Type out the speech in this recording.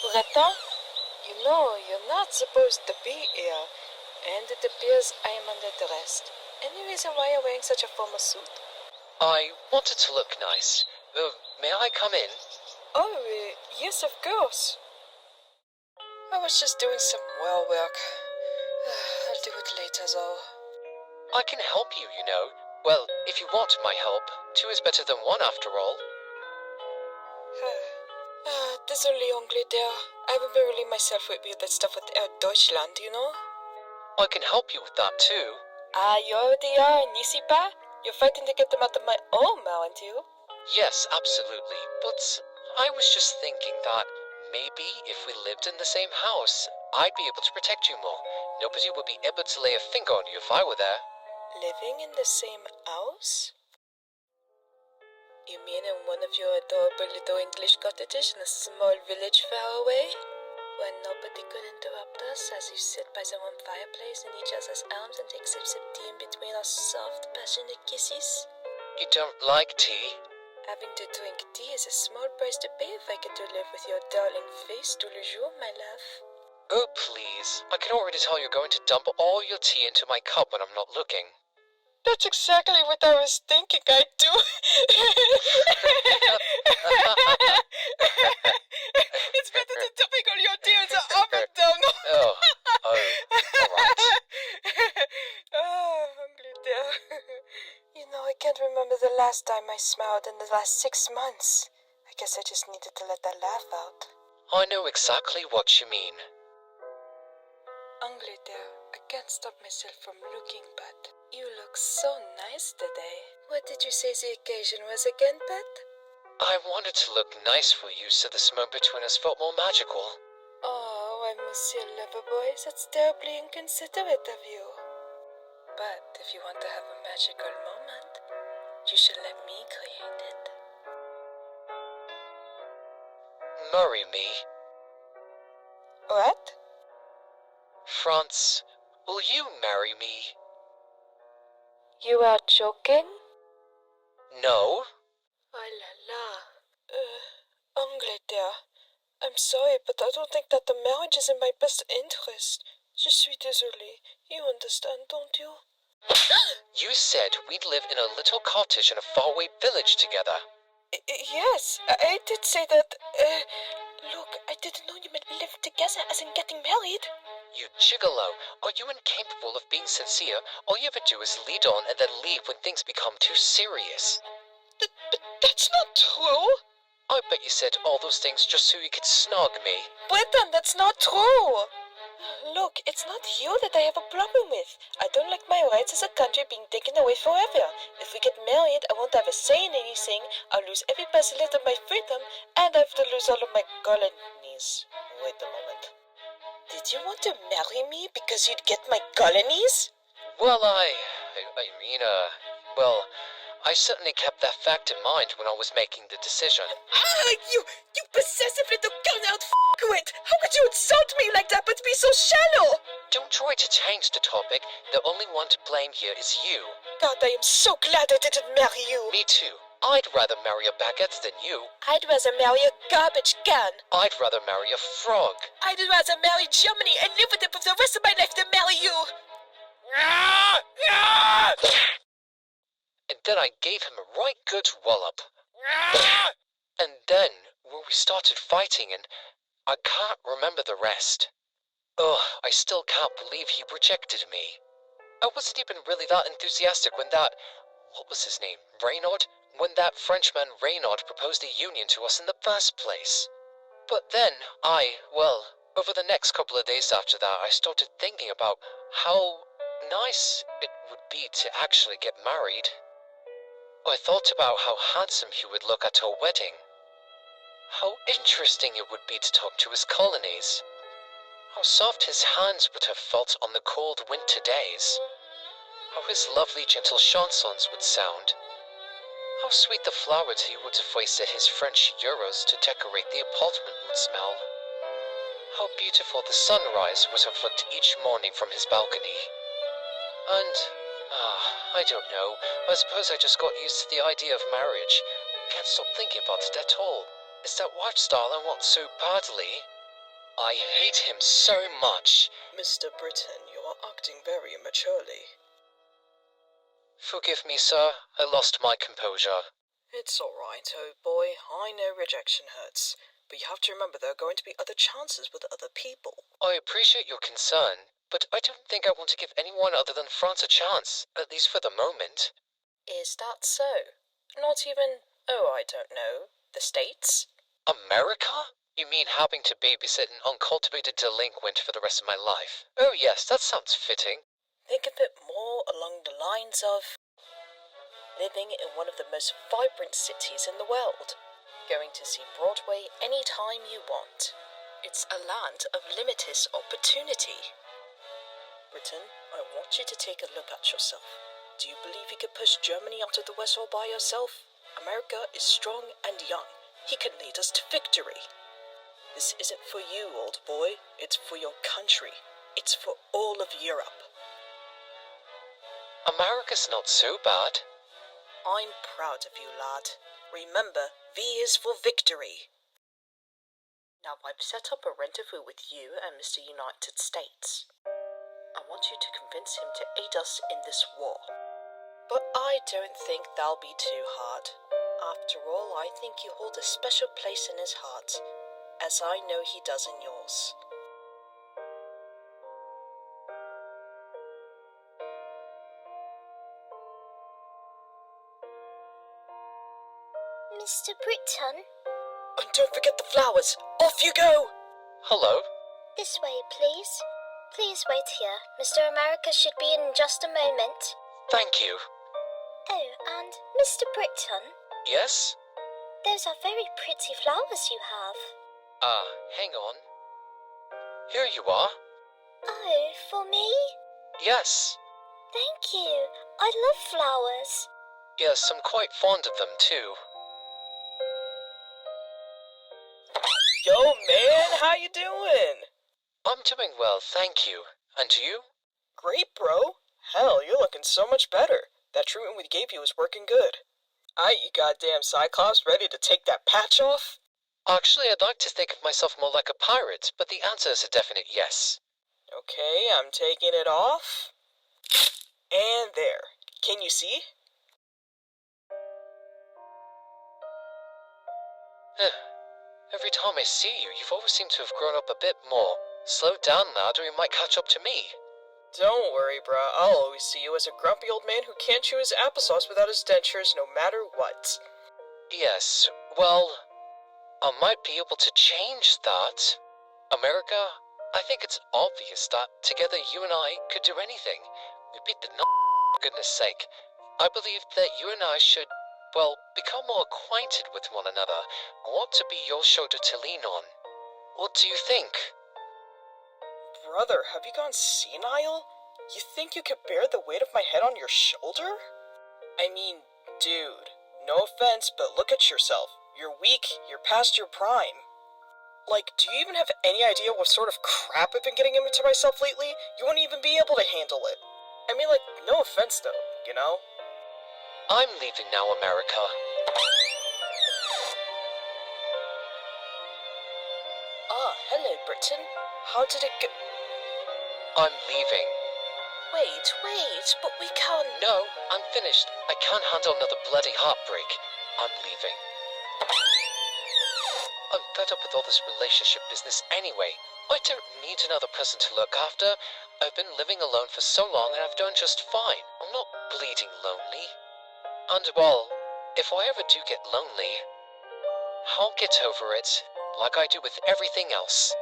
Breton, you know you're not supposed to be here, and it appears I am under arrest. Any reason why you're wearing such a formal suit? I wanted to look nice. May I come in? Oh, yes, of course. I was just doing some well work. I'll do it later, though. I can help you, you know. Well, if you want my help, 2 is better than 1 after all. Désolé, Angleterre. I haven't been really myself with that stuff with Deutschland, you know? I can help you with that too. You already are, n'est-ce pas? You're fighting to get them out of my home, aren't you? Yes, absolutely. But I was just thinking that maybe if we lived in the same house, I'd be able to protect you more. Nobody would be able to lay a finger on you if I were there. Living in the same house? You mean in one of your adorable little English cottages in a small village far away? Where nobody could interrupt us as we sit by the warm fireplace in each other's arms and take sips of tea in between our soft, passionate kisses? You don't like tea? Having to drink tea is a small price to pay if I get to live with your darling face tout le jour, my love. Oh, please. I can already tell you're going to dump all your tea into my cup when I'm not looking. That's exactly what I was thinking I'd do. It's better than dumping all your tears up and down. Alright. Angleterre. You know, I can't remember the last time I smiled in the last 6 months. I guess I just needed to let that laugh out. I know exactly what you mean. Angleterre, I can't stop myself from looking, but you look so nice today. What did you say the occasion was again, pet? I wanted to look nice for you so this moment between us felt more magical. Oh, I Monsieur Loverboy, that's terribly inconsiderate of you. But if you want to have a magical moment, you should let me create it. Marry me. What? France, will you marry me? You are joking? No. Oh la la. Angleterre, I'm sorry, but I don't think that the marriage is in my best interest. Je suis désolée. You understand, don't you? You said we'd live in a little cottage in a faraway village together. Yes, I did say that. Look, I didn't know you meant live together as in getting married. You gigolo, are you incapable of being sincere? All you ever do is lead on and then leave when things become too serious. But that's not true. I bet you said all those things just so you could snog me. Breton, that's not true. Look, it's not you that I have a problem with. I don't like my rights as a country being taken away forever. If we get married, I won't have a say in anything. I'll lose every percent of my freedom, and I have to lose all of my colonies. Wait a moment. Did you want to marry me because you'd get my colonies? Well, I certainly kept that fact in mind when I was making the decision. You possessive little gun-out f***wit! How could you insult me like that but be so shallow? Don't try to change the topic. The only one to blame here is you. God, I am so glad I didn't marry you. Me too. I'd rather marry a baguette than you. I'd rather marry a garbage can. I'd rather marry a frog. I'd rather marry Germany and live with it for the rest of my life than marry you. And then I gave him a right good wallop. And then, when we started fighting, and I can't remember the rest. Ugh, I still can't believe he rejected me. I wasn't even really that enthusiastic when what was his name, Reynard? When that Frenchman Reynard proposed a union to us in the first place. But then, over the next couple of days after that, I started thinking about how nice it would be to actually get married. I thought about how handsome he would look at our wedding. How interesting it would be to talk to his colonies. How soft his hands would have felt on the cold winter days. How his lovely gentle chansons would sound. How sweet the flowers he would have wasted his French euros to decorate the apartment would smell. How beautiful the sunrise would have looked each morning from his balcony. And, I don't know, I suppose I just got used to the idea of marriage. Can't stop thinking about it at all. It's that lifestyle I want so badly. I hate him so much. Mr. Britton, you are acting very immaturely. Forgive me, sir. I lost my composure. It's alright, old boy. I know rejection hurts. But you have to remember there are going to be other chances with other people. I appreciate your concern, but I don't think I want to give anyone other than France a chance, at least for the moment. Is that so? Not even, I don't know, the States? America? You mean having to babysit an uncultivated delinquent for the rest of my life? Oh yes, that sounds fitting. Think of it more along the lines of living in one of the most vibrant cities in the world. Going to see Broadway anytime you want. It's a land of limitless opportunity. Britain, I want you to take a look at yourself. Do you believe you could push Germany out of the West all by yourself? America is strong and young. He can lead us to victory. This isn't for you, old boy. It's for your country. It's for all of Europe. America's not so bad. I'm proud of you, lad. Remember, V is for victory. Now I've set up a rendezvous with you and Mr. United States. I want you to convince him to aid us in this war. But I don't think that'll be too hard. After all, I think you hold a special place in his heart, as I know he does in yours. Mr. Britton? And don't forget the flowers. Off you go! Hello? This way, please. Please wait here. Mr. America should be in just a moment. Thank you. Oh, and Mr. Britton? Yes? Those are very pretty flowers you have. Hang on. Here you are. Oh, for me? Yes. Thank you. I love flowers. Yes, I'm quite fond of them too. Yo, man, how you doing? I'm doing well, thank you. And you? Great, bro. Hell, you're looking so much better. That treatment we gave you is working good. Aight, you goddamn Cyclops, ready to take that patch off? Actually, I'd like to think of myself more like a pirate, but the answer is a definite yes. Okay, I'm taking it off. And there. Can you see? Every time I see you, you've always seemed to have grown up a bit more. Slow down, lad, or you might catch up to me. Don't worry, bruh. I'll always see you as a grumpy old man who can't chew his applesauce without his dentures no matter what. Yes, well, I might be able to change that. America, I think it's obvious that together you and I could do anything. We beat the for goodness sake. I believe that you and I should, well, become more acquainted with one another. I want to be your shoulder to lean on. What do you think? Brother, have you gone senile? You think you could bear the weight of my head on your shoulder? I mean, dude, no offense, but look at yourself. You're weak, you're past your prime. Like, do you even have any idea what sort of crap I've been getting into myself lately? You won't even be able to handle it. I mean, like, no offense though, you know? I'm leaving now, America. Ah, hello, Britain. How did it go? I'm leaving. Wait, but we can't. No, I'm finished. I can't handle another bloody heartbreak. I'm leaving. I'm fed up with all this relationship business anyway. I don't need another person to look after. I've been living alone for so long and I've done just fine. I'm not bleeding lonely. And well, if I ever do get lonely, I'll get over it, like I do with everything else.